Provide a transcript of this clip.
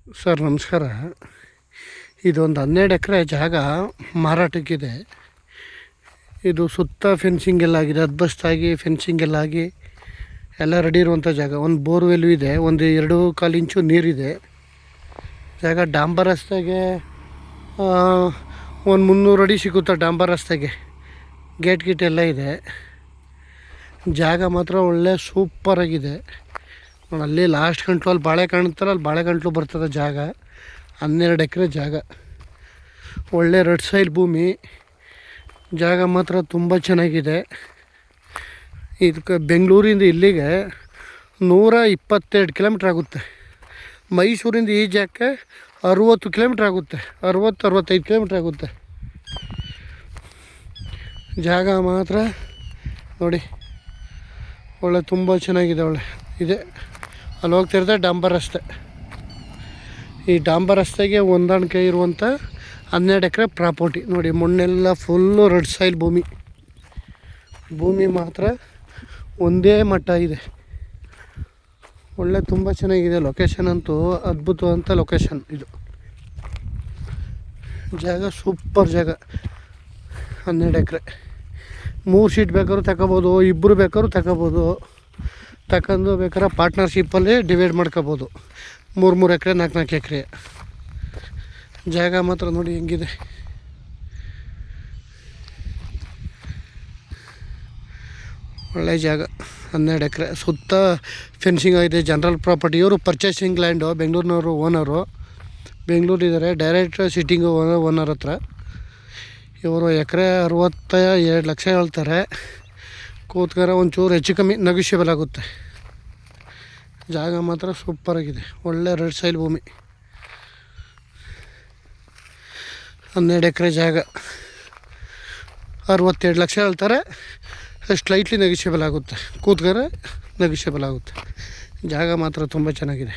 Sir ನಮಸ್ಕಾರ. ಇದೊಂದು 12 ಎಕರೆ ಜಾಗ ಮಾರಾಟಕ್ಕಿದೆ. ಇದು ಸುತ್ತ ಫೆನ್ಸಿಂಗ್ ಎಲ್ಲ ಆಗಿದೆ, ಅದ್ಬಸ್ತಾಗಿ ಫೆನ್ಸಿಂಗ್ ಎಲ್ಲ ಆಗಿ ಎಲ್ಲ ರೆಡಿ ಇರುವಂಥ ಜಾಗ. ಒಂದು ಬೋರ್ವೆಲ್ಲು ಇದೆ, ಒಂದು 2.25 ಇಂಚು ನೀರಿದೆ. ಜಾಗ ಡಾಂಬರ್ ರಸ್ತೆಗೆ ಒಂದು 300 ಅಡಿ ಸಿಗುತ್ತೆ. ಡಾಂಬರ್ ರಸ್ತೆಗೆ ಗೇಟ್ ಎಲ್ಲ ಇದೆ. ಜಾಗ ಮಾತ್ರ ಒಳ್ಳೆ ಸೂಪರಾಗಿದೆ. ಅಲ್ಲಿ ಲಾಸ್ಟ್ ಗಂಟ್ಲು ಅಲ್ಲಿ ಬಾಳೆ ಕಾಣುತ್ತಲ್ಲ, ಅಲ್ಲಿ ಬಾಳೆ ಗಂಟ್ಲು ಬರ್ತದೆ ಜಾಗ. 12 ಎಕರೆ ಜಾಗ, ಒಳ್ಳೆ ರೆಡ್ ಸೈಲ್ ಭೂಮಿ. ಜಾಗ ಮಾತ್ರ ತುಂಬ ಚೆನ್ನಾಗಿದೆ. ಇದಕ್ಕೆ ಬೆಂಗಳೂರಿಂದ ಇಲ್ಲಿಗೆ 122 ಕಿಲೋಮೀಟ್ರ್ ಆಗುತ್ತೆ. ಮೈಸೂರಿಂದ ಈ ಜಾಗಕ್ಕೆ 60 ಕಿಲೋಮೀಟ್ರ್ ಆಗುತ್ತೆ, 60-65 ಕಿಲೋಮೀಟ್ರ್ ಆಗುತ್ತೆ. ಜಾಗ ಮಾತ್ರ ನೋಡಿ ಒಳ್ಳೆ ತುಂಬ ಚೆನ್ನಾಗಿದೆ. ಒಳ್ಳೆ ಇದೆ. ಅಲ್ಲಿ ಹೋಗ್ತಿರುತ್ತೆ ಡಾಂಬರ್ ರಸ್ತೆ. ಈ ಡಾಂಬರ್ ರಸ್ತೆಗೆ ಹೊಂದಾಣಿಕೆ ಇರುವಂಥ 12 ಎಕರೆ ಪ್ರಾಪರ್ಟಿ ನೋಡಿ. ಮಣ್ಣೆಲ್ಲ ಫುಲ್ಲು ರೆಡ್ ಸೈಲ್ ಭೂಮಿ ಮಾತ್ರ ಒಂದೇ ಮಟ್ಟ ಇದೆ. ಒಳ್ಳೆ ತುಂಬ ಚೆನ್ನಾಗಿದೆ. ಲೊಕೇಶನ್ ಅಂತೂ ಅದ್ಭುತವಂತ ಲೊಕೇಶನ್ ಇದು. ಜಾಗ ಸೂಪರ್ ಜಾಗ. 12 ಎಕರೆ 3 ಸೀಟ್ ಬೇಕಾದ್ರೂ ತಗೋಬೋದು, 2 ಬೇಕಾದ್ರೂ ತಗೋಬೋದು. ತಗೊಂಡು ಬೇಕಾದ್ರೆ ಪಾರ್ಟ್ನರ್ಶಿಪ್ಪಲ್ಲಿ ಡಿವೈಡ್ ಮಾಡ್ಕೋಬೋದು. 3 ಎಕರೆ 4 ಎಕರೆ ಜಾಗ ಮಾತ್ರ ನೋಡಿ ಹೆಂಗಿದೆ. ಒಳ್ಳೆ ಜಾಗ. 12 ಎಕರೆ ಸುತ್ತ ಫೆನ್ಸಿಂಗ್ ಆಗಿದೆ. General property. ಇವರು ಪರ್ಚೇಸಿಂಗ್ ಲ್ಯಾಂಡು, ಬೆಂಗಳೂರಿನವರು ಓನರು. ಬೆಂಗಳೂರಿದ್ದಾರೆ, ಡೈರೆಕ್ಟ್ ಸಿಟ್ಟಿಂಗು ಓನರ್ ಹತ್ರ. ಇವರು ಎಕರೆ 62 ಲಕ್ಷ ಹೇಳ್ತಾರೆ. ಕೂತ್ಕರ ಒಂಚೂರು ಹೆಚ್ಚು ಕಮ್ಮಿ ನೆಗೋಷಿಯಬಲ್ ಆಗುತ್ತೆ. ಜಾಗ ಮಾತ್ರ ಸೂಪರಾಗಿದೆ. ಒಳ್ಳೆ ರೆಡ್ ಸೈಲ್ ಭೂಮಿ. 12 ಎಕರೆ ಜಾಗ 62 ಲಕ್ಷ ಹೇಳ್ತಾರೆ. ಸ್ಲೈಟ್ಲಿ ನೆಗೋಷಿಯಬಲ್ ಆಗುತ್ತೆ. ಕೂತ್ಕರ ನೆಗೋಷಿಯಬಲ್ ಆಗುತ್ತೆ. ಜಾಗ ಮಾತ್ರ ತುಂಬ ಚೆನ್ನಾಗಿದೆ.